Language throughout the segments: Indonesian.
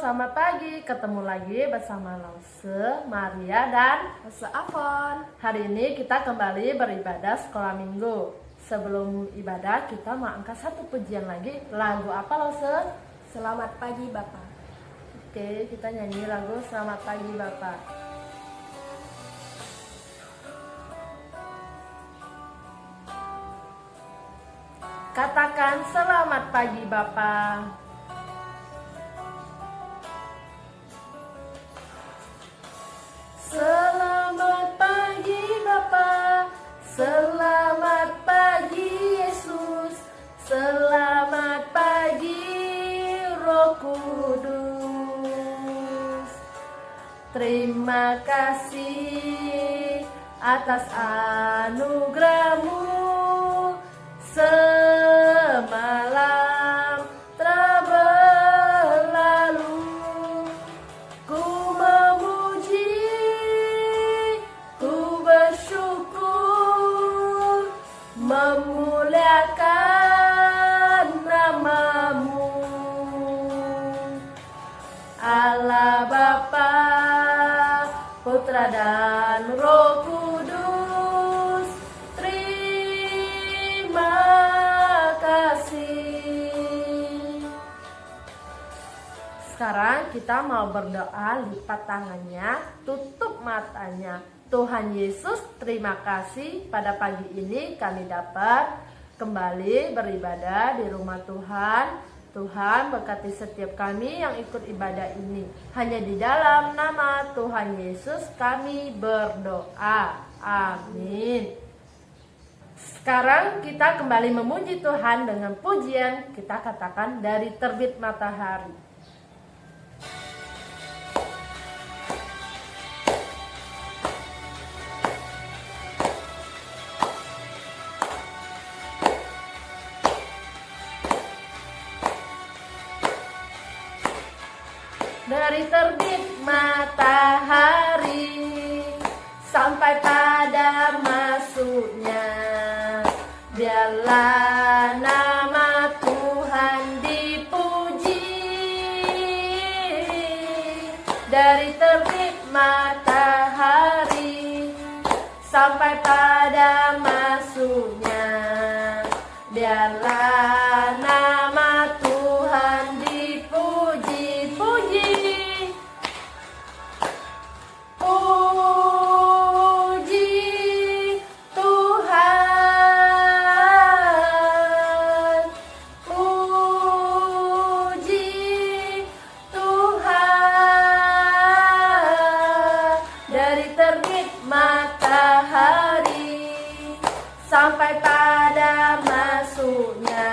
selamat pagi. Ketemu lagi bersama Lause, Maria, dan Lause Afon. Hari ini kita kembali beribadah sekolah minggu. Sebelum ibadah kita mau angkat satu pujian lagi. Lagu apa Lause? Selamat pagi Bapak. Oke, kita nyanyi lagu Selamat Pagi Bapak. Katakan selamat pagi Bapak. Selamat pagi Bapa, selamat pagi Yesus, selamat pagi Roh Kudus. Terima kasih atas anugerah-Mu semalam telah berlalu. Ku memuji, ku bersyukur, memuliakan nama-Mu, Allah Bapa, Putra dan Roh Kudus. Terima kasih. Sekarang kita mau berdoa, lipat tangannya, tutup matanya. Tuhan Yesus, terima kasih pada pagi ini kami dapat kembali beribadah di rumah Tuhan. Tuhan berkati setiap kami yang ikut ibadah ini. Hanya di dalam nama Tuhan Yesus kami berdoa. Amin. Sekarang kita kembali memuji Tuhan dengan pujian. Kita katakan dari terbit matahari. Dari terbit matahari sampai pada masuknya, biarlah nama Tuhan dipuji. Dari terbit matahari sampai pada masuknya, biarlah nama Tuhan dipuji. Sampai pada masuknya,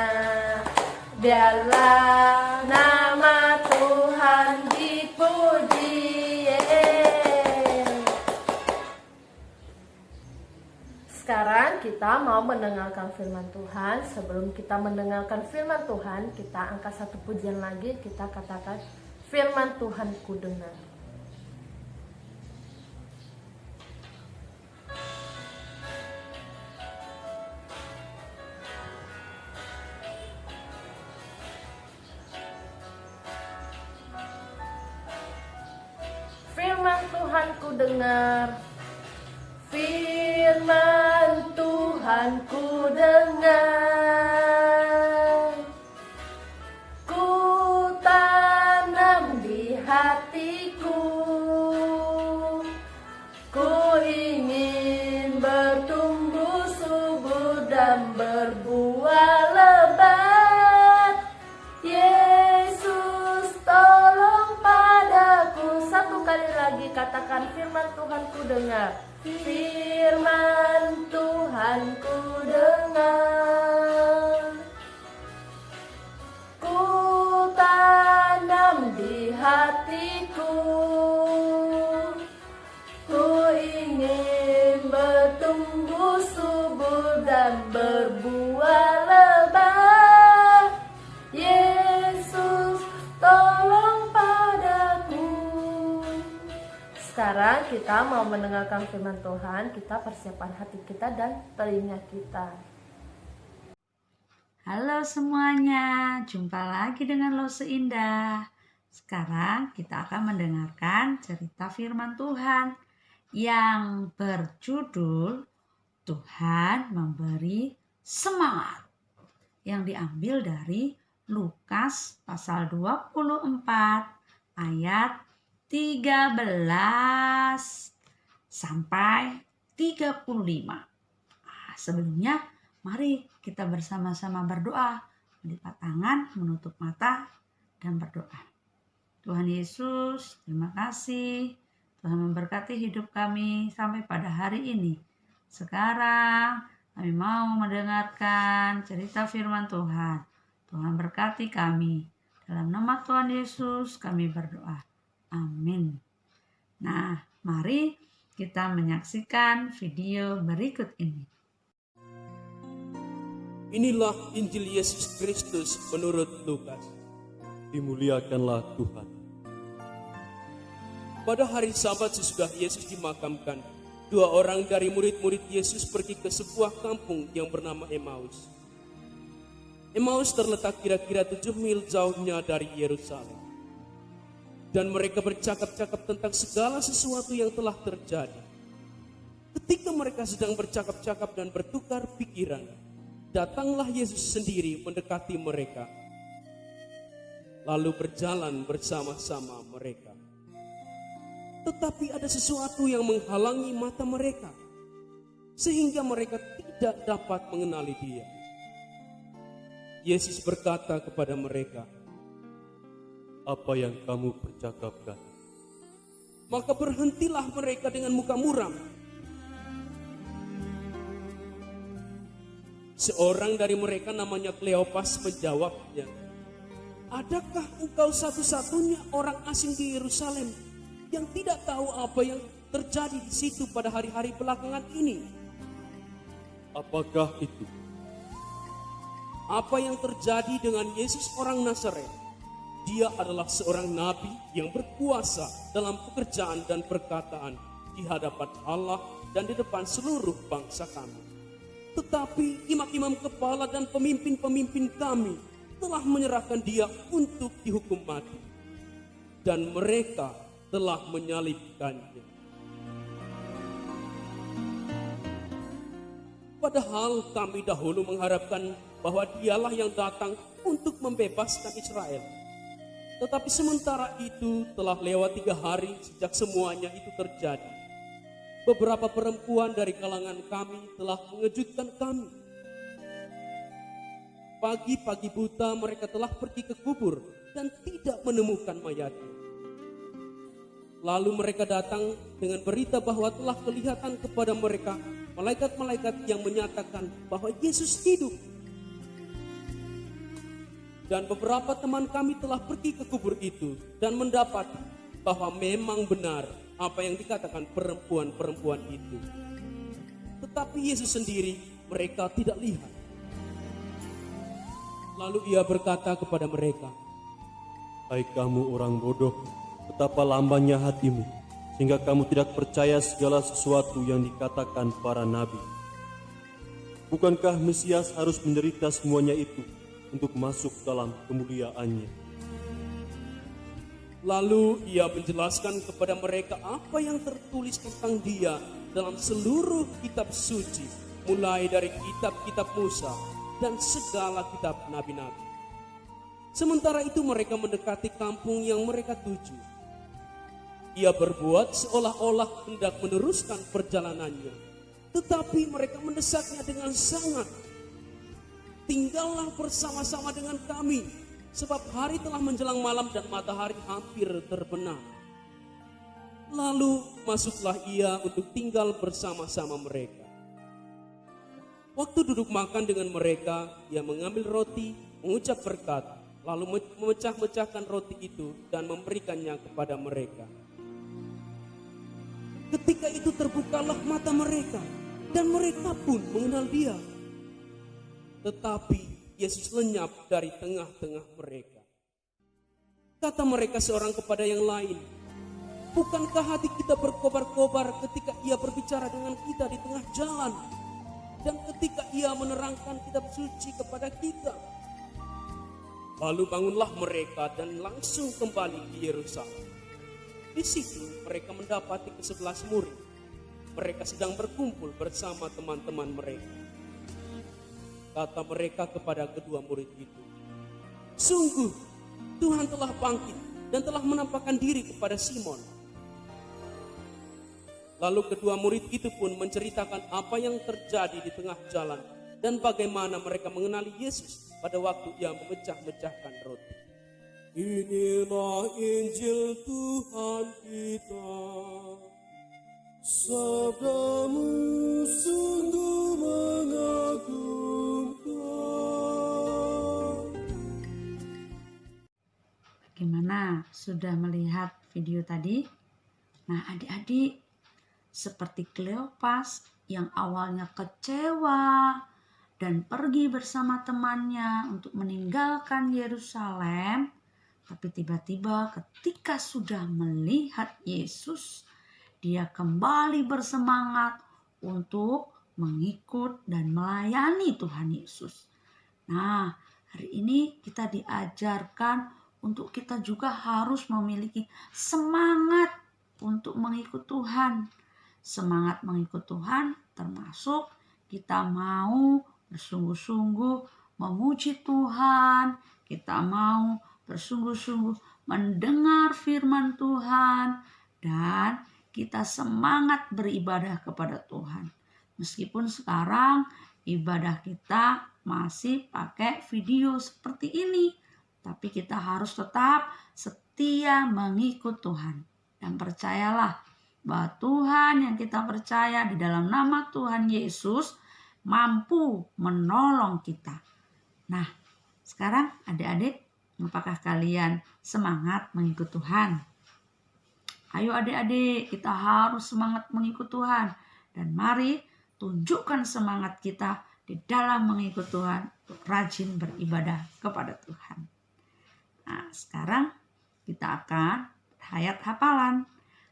biarlah nama Tuhan dipuji. Sekarang kita mau mendengarkan firman Tuhan. Sebelum kita mendengarkan firman Tuhan, kita angkat satu pujian lagi. Kita katakan, firman Tuhan ku dengar. Firman Tuhan ku dengar, firman Tuhan ku dengar, ku tanam di hatiku, ku ingin bertumbuh subur dan berbuah lebat. Yesus tolong padaku. Satu kali lagi katakan, firman Tuhan ku dengar. Firman Tuhan ku dengar, ku tanam di hatiku, ku ingin bertumbuh subur dan berbuah lebat. Yesus tolong padaku. Sekarang kita mau mendengarkan firman Tuhan. Kita persiapkan hati kita dan telinga kita. Halo semuanya, jumpa lagi dengan Lause Indah. Sekarang kita akan mendengarkan cerita firman Tuhan yang berjudul Tuhan Memberi Semangat, yang diambil dari Lukas pasal 24 ayat 13 sampai 35. Sebelumnya mari kita bersama-sama berdoa, melipat tangan, menutup mata, dan berdoa. Tuhan Yesus, terima kasih. Tuhan memberkati hidup kami sampai pada hari ini. Sekarang kami mau mendengarkan cerita firman Tuhan. Tuhan berkati kami. Dalam nama Tuhan Yesus kami berdoa. Amin. Nah, mari kita menyaksikan video berikut ini. Inilah Injil Yesus Kristus menurut Lukas. Dimuliakanlah Tuhan. Pada hari Sabat sesudah Yesus dimakamkan, 2 orang dari murid-murid Yesus pergi ke sebuah kampung yang bernama Emmaus. Emmaus terletak kira-kira 7 mil jauhnya dari Yerusalem. Dan mereka bercakap-cakap tentang segala sesuatu yang telah terjadi. Ketika mereka sedang bercakap-cakap dan bertukar pikiran, datanglah Yesus sendiri mendekati mereka, lalu berjalan bersama-sama mereka. Tetapi ada sesuatu yang menghalangi mata mereka, sehingga mereka tidak dapat mengenali Dia. Yesus berkata kepada mereka, Apa yang kamu percakapkan? maka berhentilah mereka dengan muka muram. Seorang dari mereka namanya Kleopas menjawabnya, Adakah engkau satu-satunya orang asing di Yerusalem yang tidak tahu apa yang terjadi di situ pada hari-hari belakangan ini? Apakah itu? Apa yang terjadi dengan Yesus orang Nazaret? Dia adalah seorang nabi yang berkuasa dalam pekerjaan dan perkataan di hadapan Allah dan di depan seluruh bangsa kami. Tetapi imam-imam kepala dan pemimpin-pemimpin kami telah menyerahkan Dia untuk dihukum mati, dan mereka telah menyalibkannya. Padahal kami dahulu mengharapkan bahwa Dialah yang datang untuk membebaskan Israel. Tetapi sementara itu telah lewat 3 hari sejak semuanya itu terjadi. Beberapa perempuan dari kalangan kami telah mengejutkan kami. Pagi-pagi buta mereka telah pergi ke kubur dan tidak menemukan mayatnya. Lalu mereka datang dengan berita bahwa telah kelihatan kepada mereka malaikat-malaikat yang menyatakan bahwa Yesus hidup. Dan beberapa teman kami telah pergi ke kubur itu dan mendapat bahwa memang benar apa yang dikatakan perempuan-perempuan itu. Tetapi Yesus sendiri mereka tidak lihat. Lalu Ia berkata kepada mereka, Hai kamu orang bodoh, betapa lambannya hatimu, sehingga kamu tidak percaya segala sesuatu yang dikatakan para nabi. Bukankah Mesias harus menderita semuanya itu untuk masuk dalam kemuliaannya? Lalu Ia menjelaskan kepada mereka apa yang tertulis tentang Dia dalam seluruh kitab suci, mulai dari kitab-kitab Musa dan segala kitab nabi-nabi. Sementara itu mereka mendekati kampung yang mereka tuju. Ia berbuat seolah-olah hendak meneruskan perjalanannya, tetapi mereka mendesaknya dengan sangat. Tinggallah bersama-sama dengan kami, sebab hari telah menjelang malam dan matahari hampir terbenam. Lalu masuklah Ia untuk tinggal bersama-sama mereka. Waktu duduk makan dengan mereka, Ia mengambil roti, mengucap berkat, lalu memecah-mecahkan roti itu dan memberikannya kepada mereka. Ketika itu terbukalah mata mereka, dan mereka pun mengenal Dia. Tetapi Yesus lenyap dari tengah-tengah mereka. Kata mereka seorang kepada yang lain, Bukankah hati kita berkobar-kobar ketika Ia berbicara dengan kita di tengah jalan, dan ketika Ia menerangkan kitab suci kepada kita? Lalu bangunlah mereka dan langsung kembali ke Yerusalem. Di situ mereka mendapati ke-11 murid. Mereka sedang berkumpul bersama teman-teman mereka. Kata mereka kepada kedua murid itu, "Sungguh, Tuhan telah bangkit dan telah menampakkan diri kepada Simon." Lalu kedua murid itu pun menceritakan apa yang terjadi di tengah jalan dan bagaimana mereka mengenali Yesus pada waktu ia memecah-mecahkan roti. Inilah Injil Tuhan kita. Sabdamu sungguh mengagumkan. Bagaimana? Sudah melihat video tadi? Nah, adik-adik, seperti Kleopas yang awalnya kecewa dan pergi bersama temannya untuk meninggalkan Yerusalem, tapi tiba-tiba ketika sudah melihat Yesus, dia kembali bersemangat untuk mengikut dan melayani Tuhan Yesus. Nah, hari ini kita diajarkan untuk kita juga harus memiliki semangat untuk mengikut Tuhan. Semangat mengikut Tuhan termasuk kita mau bersungguh-sungguh memuji Tuhan, kita mau bersungguh-sungguh mendengar firman Tuhan, dan kita semangat beribadah kepada Tuhan. Meskipun sekarang ibadah kita masih pakai video seperti ini, tapi kita harus tetap setia mengikut Tuhan. Dan percayalah bahwa Tuhan yang kita percaya di dalam nama Tuhan Yesus mampu menolong kita. Nah, sekarang adik-adik, apakah kalian semangat mengikut Tuhan? Ayo adik-adik, kita harus semangat mengikut Tuhan. Dan mari tunjukkan semangat kita di dalam mengikut Tuhan untuk rajin beribadah kepada Tuhan. Nah, sekarang kita akan ayat hafalan.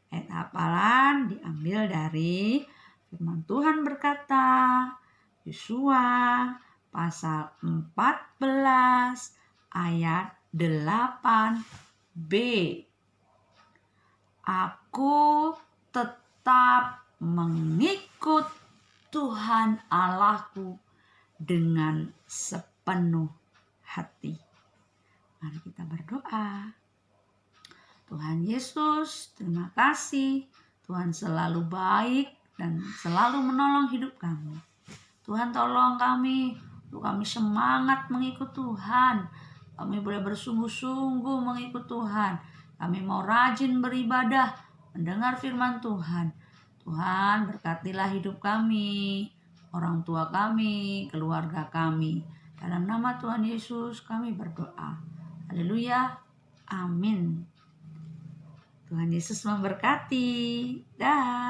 Ayat hafalan diambil dari firman Tuhan berkata, Yosua pasal 14 ayat 8b. Aku tetap mengikut Tuhan Allahku dengan sepenuh hati. Mari kita berdoa. Tuhan Yesus, terima kasih. Tuhan selalu baik dan selalu menolong hidup kami. Tuhan tolong kami, untuk kami semangat mengikut Tuhan. Kami boleh bersungguh-sungguh mengikut Tuhan. Kami mau rajin beribadah, mendengar firman Tuhan. Tuhan berkatilah hidup kami, orang tua kami, keluarga kami. Dalam nama Tuhan Yesus kami berdoa. Haleluya. Amin. Tuhan Yesus memberkati. Dah.